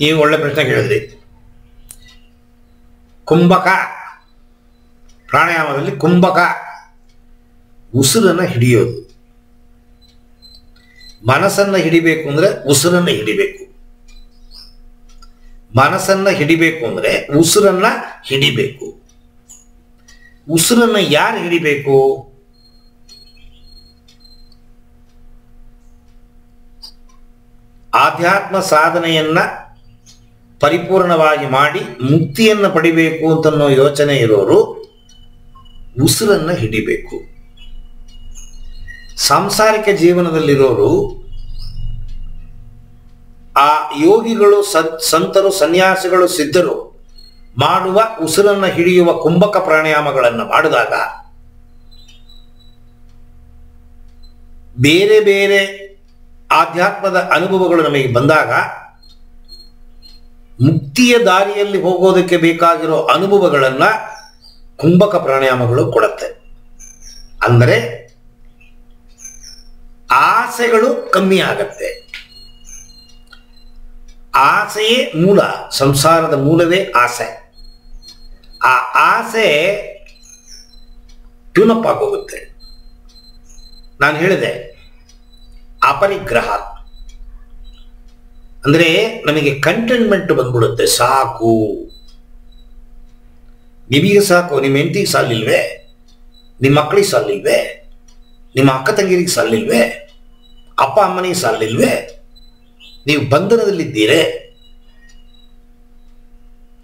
ನೀವು ಒಳ್ಳೆ ಪ್ರಶ್ನೆ ಕೇಳಿದ್ರಿ. ಕುಂಭಕ ಪ್ರಾಣಾಯಾಮದಲ್ಲಿ ಕುಂಭಕ ಉಸಿರನ್ನು ಹಿಡಿಯೋದು. ಮನಸ್ಸನ್ನು ಹಿಡಿಬೇಕು ಅಂದರೆ ಉಸಿರನ್ನು ಹಿಡಿಬೇಕು. ಮನಸ್ಸನ್ನು ಹಿಡಿಬೇಕು ಅಂದರೆ ಉಸಿರನ್ನು ಹಿಡಿಬೇಕು. ಉಸಿರನ್ನು ಯಾರು ಹಿಡಿಬೇಕು? ಆಧ್ಯಾತ್ಮ ಸಾಧನೆಯನ್ನ ಪರಿಪೂರ್ಣವಾಗಿ ಮಾಡಿ ಮುಕ್ತಿಯನ್ನು ಪಡಿಬೇಕು ಅಂತನ್ನೋ ಯೋಚನೆ ಇರೋರು ಉಸಿರನ್ನು ಹಿಡಿಬೇಕು. ಸಾಂಸಾರಿಕ ಜೀವನದಲ್ಲಿರೋರು ಆ ಯೋಗಿಗಳು, ಸಂತರು, ಸನ್ಯಾಸಿಗಳು, ಸಿದ್ಧರು ಮಾಡುವ ಉಸಿರನ್ನು ಹಿಡಿಯುವ ಕುಂಭಕ ಪ್ರಾಣಾಯಾಮಗಳನ್ನು ಮಾಡಿದಾಗ ಬೇರೆ ಬೇರೆ ಆಧ್ಯಾತ್ಮದ ಅನುಭವಗಳು ನಮಗೆ ಬಂದಾಗ ಮುಕ್ತಿಯ ದಾರಿಯಲ್ಲಿ ಹೋಗೋದಕ್ಕೆ ಬೇಕಾಗಿರೋ ಅನುಭವಗಳನ್ನು ಕುಂಭಕ ಪ್ರಾಣಾಯಾಮಗಳು ಕೊಡುತ್ತೆ. ಅಂದರೆ ಆಸೆಗಳು ಕಮ್ಮಿ ಆಗತ್ತೆ. ಆಸೆಯೇ ಮೂಲ, ಸಂಸಾರದ ಮೂಲವೇ ಆಸೆ. ಆ ಆಸೆ ಟ್ಯೂನಪ್ ಆಗೋಗುತ್ತೆ. ನಾನು ಹೇಳಿದೆ ಅಪರಿಗ್ರಹ ಅಂದರೆ ನಮಗೆ ಕಂಟೆಂಟ್ಮೆಂಟ್ ಬಂದ್ಬಿಡುತ್ತೆ. ಸಾಕು, ನಿಮಗೆ ಸಾಕು, ನಿಮ್ಮ ಹೆಂಡತಿಗೆ ಸಾಲಿಲ್ವೇ, ನಿಮ್ಮ ಮಕ್ಕಳಿಗೆ ಸಾಲಿಲ್ವೇ, ನಿಮ್ಮ ಅಕ್ಕ ತಂಗಿರಿಗೆ ಸಾಲಿಲ್ವೇ, ಅಪ್ಪ ಅಮ್ಮನಿಗೆ ಸಾಲಿಲ್ವೇ, ನೀವು ಬಂಧನದಲ್ಲಿದ್ದೀರೇ.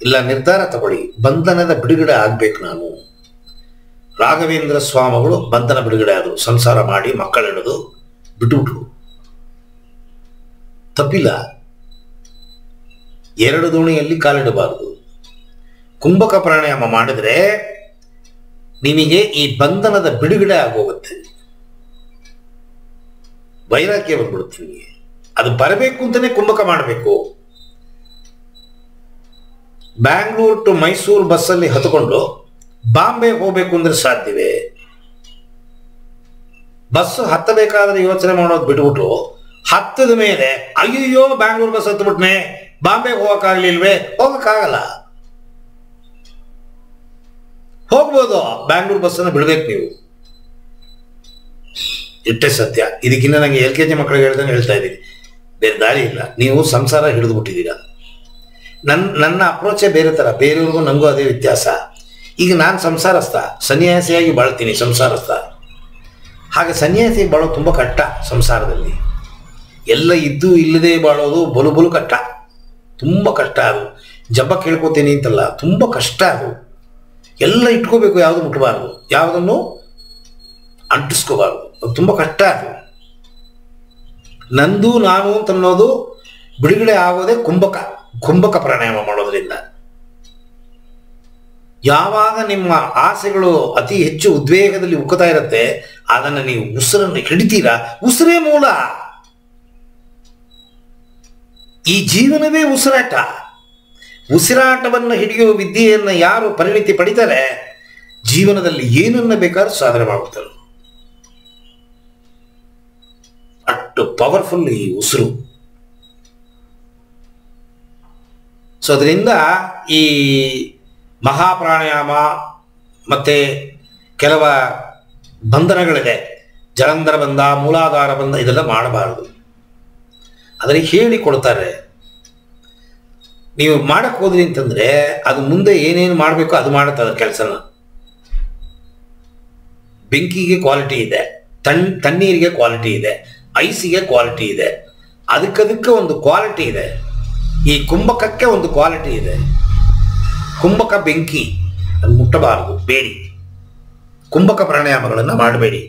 ಇಲ್ಲ, ನಿರ್ಧಾರ ತಗೊಳ್ಳಿ, ಬಂಧನದ ಬಿಡುಗಡೆ ಆಗ್ಬೇಕು. ನಾನು ರಾಘವೇಂದ್ರ ಸ್ವಾಮಿಗಳು ಬಂಧನ ಬಿಡುಗಡೆ ಆದರು. ಸಂಸಾರ ಮಾಡಿ ಮಕ್ಕಳಿಡೋದು ಬಿಟ್ಟುಬಿಟ್ರು. ತಪ್ಪಿಲ್ಲ, ಎರಡು ದೋಣಿಯಲ್ಲಿ ಕಾಲಿಡಬಾರದು. ಕುಂಭಕ ಪ್ರಾಣಾಯಾಮ ಮಾಡಿದ್ರೆ ನಿಮಗೆ ಈ ಬಂಧನದ ಬಿಡುಗಡೆ ಆಗೋಗುತ್ತೆ. ವೈರಾಗ್ಯ ಬಂದ್ಬಿಡುತ್ತೆ ನಿಮಗೆ. ಅದು ಬರಬೇಕು ಅಂತಾನೆ ಕುಂಭಕ ಮಾಡಬೇಕು. ಬ್ಯಾಂಗ್ಳೂರ್ ಟು ಮೈಸೂರು ಬಸ್ಸಲ್ಲಿ ಹತ್ಕೊಂಡು ಬಾಂಬೆ ಹೋಗ್ಬೇಕು ಅಂದ್ರೆ ಸಾಧ್ಯವೇ? ಬಸ್ ಹತ್ತಬೇಕಾದ್ರೆ ಯೋಚನೆ ಮಾಡೋದು ಬಿಟ್ಬಿಟ್ಟು ಹತ್ತದ ಮೇಲೆ ಅಯ್ಯೋ ಬ್ಯಾಂಗ್ಳೂರ್ ಬಸ್ ಹತ್ಬಿಟ್ನೆ, ಬಾಂಬೆಗೆ ಹೋಗಕ್ಕಾಗ್ಲಿಲ್ವೇ? ಹೋಗಕ್ಕಾಗಲ್ಲ. ಹೋಗ್ಬೋದು, ಬ್ಯಾಂಗ್ಳೂರ್ ಬಸ್ಸನ್ನು ಬಿಡ್ಬೇಕು ನೀವು. ಇಷ್ಟೇ ಸತ್ಯ. ಇದಕ್ಕಿನ್ನ ನನಗೆ LKG ಮಕ್ಕಳಿಗೆ ಹೇಳ್ದಂಗೆ ಹೇಳ್ತಾ ಇದ್ದೀನಿ, ಬೇರೆ ದಾರಿ ಇಲ್ಲ. ನೀವು ಸಂಸಾರ ಹಿಡಿದು ಬಿಟ್ಟಿದ್ದೀರಾ. ನನ್ನ ಅಪ್ರೋಚೇ ಬೇರೆ ಥರ, ಬೇರೆಯವ್ರಿಗೂ ನನಗೂ ಅದೇ ವ್ಯತ್ಯಾಸ. ಈಗ ನಾನು ಸಂಸಾರಸ್ಥ, ಸನ್ಯಾಸಿಯಾಗಿ ಬಾಳ್ತೀನಿ, ಸಂಸಾರಸ್ಥ. ಹಾಗೆ ಸನ್ಯಾಸಿ ಬಾಳೋದು ತುಂಬ ಕಷ್ಟ. ಸಂಸಾರದಲ್ಲಿ ಎಲ್ಲ ಇದ್ದು ಇಲ್ಲದೆ ಬಾಳೋದು ಬಲು ಕಷ್ಟ, ತುಂಬ ಕಷ್ಟ. ಅದು ಜಬ್ಬ ಕೇಳ್ಕೊತೀನಿ ಅಂತಲ್ಲ, ತುಂಬ ಕಷ್ಟ. ಅದು ಎಲ್ಲ ಇಟ್ಕೋಬೇಕು, ಯಾವುದು ಮುಟ್ಟಬಾರ್ದು, ಯಾವುದನ್ನು ಅಂಟಿಸ್ಕೋಬಾರ್ದು. ಅದು ತುಂಬ ಕಷ್ಟ. ಅದು ನಂದು ನಾನು ಅಂತನ್ನೋದು ಬಿಡುಗಡೆ ಆಗೋದೇ ಕುಂಭಕ ಪ್ರಾಣಾಯಾಮ ಮಾಡೋದ್ರಿಂದ. ಯಾವಾಗ ನಿಮ್ಮ ಆಸೆಗಳು ಅತಿ ಹೆಚ್ಚು ಉದ್ವೇಗದಲ್ಲಿ ಉಕ್ಕುತ್ತಾ ಇರುತ್ತೆ, ಅದನ್ನು ನೀವು ಉಸಿರನ್ನು ಹಿಡಿತೀರಾ. ಉಸಿರೇ ಮೂಲ. ಈ ಜೀವನವೇ ಉಸಿರಾಟ. ಉಸಿರಾಟವನ್ನು ಹಿಡಿಯುವ ವಿದ್ಯೆಯನ್ನು ಯಾರು ಪರಿಣಿತಿ ಪಡಿತಾರೆ, ಜೀವನದಲ್ಲಿ ಏನನ್ನ ಬೇಕಾದ್ರೂ ಸಾಧನೆ ಮಾಡುತ್ತಾರೆ. ಅಷ್ಟು ಪವರ್ಫುಲ್ ಈ ಉಸಿರು. ಸೊ ಅದರಿಂದ ಈ ಮಹಾಪ್ರಾಣಾಯಾಮ ಮತ್ತೆ ಕೆಲವ ಬಂಧನಗಳಿದೆ, ಜಲಂಧರ ಬಂಧ, ಮೂಲಾಧಾರ ಬಂಧ, ಇದೆಲ್ಲ ಮಾಡಬಾರದು. ಅದರಲ್ಲಿ ಹೇಳಿಕೊಡ್ತಾರೆ. ನೀವು ಮಾಡಕ್ಕೆ ಹೋದ್ರಿ ಅಂತಂದ್ರೆ ಅದು ಮುಂದೆ ಏನೇನು ಮಾಡಬೇಕು ಅದು ಮಾಡುತ್ತೆ ಅದರ ಕೆಲಸನ. ಬೆಂಕಿಗೆ ಕ್ವಾಲಿಟಿ ಇದೆ, ತಣ್ಣೀರಿಗೆ ಕ್ವಾಲಿಟಿ ಇದೆ, ಐಸಿಗೆ ಕ್ವಾಲಿಟಿ ಇದೆ. ಅದಕ್ಕೆ ಒಂದು ಕ್ವಾಲಿಟಿ ಇದೆ. ಈ ಕುಂಭಕಕ್ಕೆ ಒಂದು ಕ್ವಾಲಿಟಿ ಇದೆ. ಕುಂಭಕ ಬೆಂಕಿ, ಅದು ಮುಟ್ಟಬಾರದು, ಬೇಡಿ. ಕುಂಭಕ ಪ್ರಾಣಾಯಾಮಗಳನ್ನು ಮಾಡಬೇಡಿ.